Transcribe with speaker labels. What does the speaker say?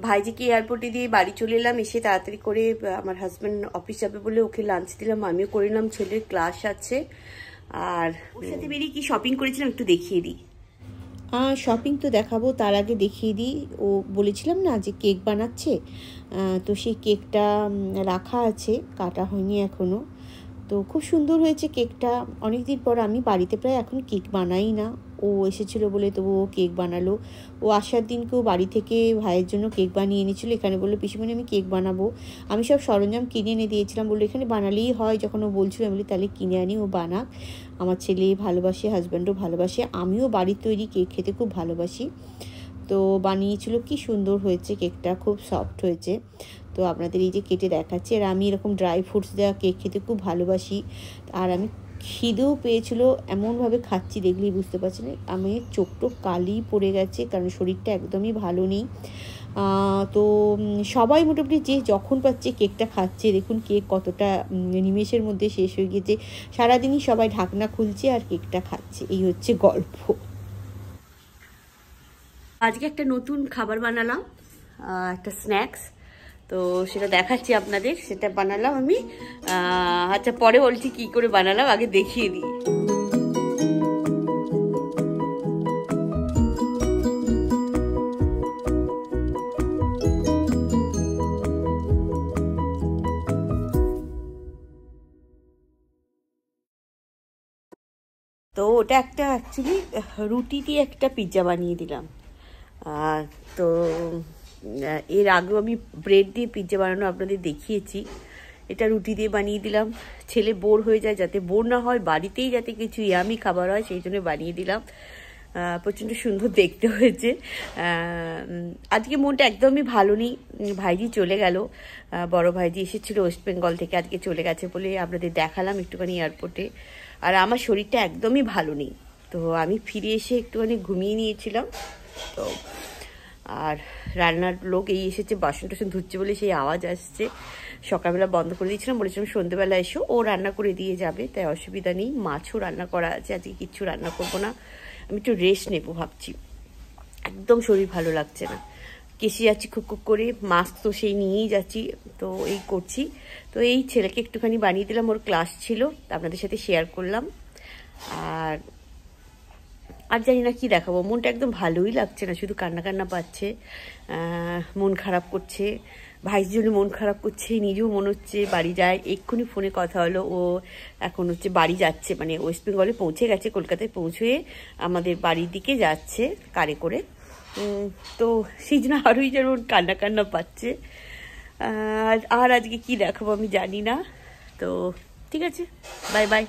Speaker 1: ভাইজিকে এয়ারপোর্টে দিয়ে বাড়ি চলে এলাম। এসে তাড়াতাড়ি করে আমার হাজব্যান্ড অফিস যাবে বলে ওকে লাঞ্চ দিলাম, আমিও করে নিলাম, ছেলের ক্লাস আছে। আর ওর সাথে বেরিয়ে কি শপিং করেছিলাম একটু দেখিয়ে দিই।
Speaker 2: শপিং তো দেখাবো, তার আগে দেখিয়ে দিই। ও বলেছিলাম না যে কেক বানাচ্ছে, তো সেই কেকটা রাখা আছে, কাটা হয়নি এখনও। তো খুব সুন্দর হয়েছে কেকটা। অনেক দিন পর, আমি বাড়িতে প্রায় এখন কেক বানাই না, ও এসেছিলো বলে তবু ও কেক বানালো। ও আসার দিনকেও বাড়ি থেকে ভাইয়ের জন্য কেক বানিয়ে এনেছিলো। এখানে বললো পিসিমণি আমি কেক বানাবো। আমি সব সরঞ্জাম কিনে এনে দিয়েছিলাম, বললো এখানে বানালেই হয়। যখন ও বলছিল আমি বলি তাহলে কিনে আনি, ও বানাক। আমার ছেলে ভালোবাসে, হাজব্যান্ডও ভালোবাসে, আমিও বাড়ির তৈরি কেক খেতে খুব ভালোবাসি। তো বানিয়েছিল, কি সুন্দর হয়েছে কেকটা, খুব সফট হয়েছে। তো আপনাদের এই যে কেটে দেখাচ্ছি। আর আমি এরকম ড্রাই ফ্রুটস দেওয়া কেক খেতে খুব ভালোবাসি। আর আমি খিদেও পেয়েছিল, এমনভাবে খাচ্ছি দেখলেই বুঝতে পারছি না, আমি চোখটো কালি পড়ে গেছে, কারণ শরীরটা একদমই ভালো নেই। তো সবাই মোটামুটি যে যখন পাচ্ছে কেকটা খাচ্ছে। দেখুন কেক কতটা নিমেষের মধ্যে শেষ হয়ে গিয়েছে। সারাদিনই সবাই ঢাকনা খুলছে আর কেকটা খাচ্ছে, এই হচ্ছে গল্প।
Speaker 1: আজকে একটা নতুন খাবার বানালাম, একটা স্ন্যাক্স, তো সেটা দেখাচ্ছি আপনাদের। সেটা বানালাম আমি। আচ্ছা পরে বলছি কি করে বানালাম, আগে দেখিয়ে দিই। তো ওটা একটা অ্যাকচুয়ালি রুটি দিয়ে একটা পিৎজা বানিয়ে দিলাম। তো এর আগেও আমি ব্রেড দিয়ে পিৎজা বানানো আপনাদের দেখিয়েছি। এটা রুটি দিয়ে বানিয়ে দিলাম। ছেলে বোর হয়ে যায়, যাতে বোর না হয়, বাড়িতেই যাতে কিছু ইয়ামি খাবার হয়, সেই জন্য বানিয়ে দিলাম। প্রচণ্ড সুন্দর দেখতে হয়েছে। আজকে মনটা একদমই ভালো নেই। ভাইজি চলে গেল, বড় ভাইজি এসেছিল ওয়েস্ট বেঙ্গল থেকে, আজকে চলে গেছে বলে আপনাদের দেখালাম একটুখানি এয়ারপোর্টে। আর আমার শরীরটা একদমই ভালো নেই, তো আমি ফিরে এসে একটুখানি ঘুমিয়ে নিয়েছিলাম। তো আর রান্নার লোক এই এসেছে, বাসন টাসন ধুচ্ছে বলে সেই আওয়াজ আসছে। সকালবেলা বন্ধ করে দিয়েছিলাম, বলেছিলাম সন্ধ্যেবেলা এসো, ও রান্না করে দিয়ে যাবে, তাই অসুবিধা নেই। মাছও রান্না করা আছে, আজকে কিচ্ছু রান্না করবো না, আমি একটু রেস্ট নেবো ভাবছি। একদম শরীর ভালো লাগছে না, কেসে যাচ্ছি খুব খুব করে, মাস্ক তো সেই নিয়েই যাচ্ছি, তো এই করছি। তো এই ছেলেকে একটুখানি বানিয়ে দিলাম, ওর ক্লাস ছিল, আপনাদের সাথে শেয়ার করলাম। আর জানি না কি দেখাবো, মনটা একদম ভালোই লাগছে না, শুধু কান্না কান্না পাচ্ছে, মন খারাপ করছে, ভাইয়ের জন্য মন খারাপ করছে, নিজেও মনে হচ্ছে বাড়ি যায়। এক্ষুনি ফোনে কথা হলো, ও এখন হচ্ছে বাড়ি যাচ্ছে, মানে ওয়েস্ট বেঙ্গলে পৌঁছে গেছে, কলকাতায় পৌঁছে আমাদের বাড়ির দিকে যাচ্ছে কারে করে। তো সেই জন্য আরোই যেন কান্না কান্না পাচ্ছে। আর আজকে কি দেখাবো আমি জানি না। তো ঠিক আছে, বাই বাই।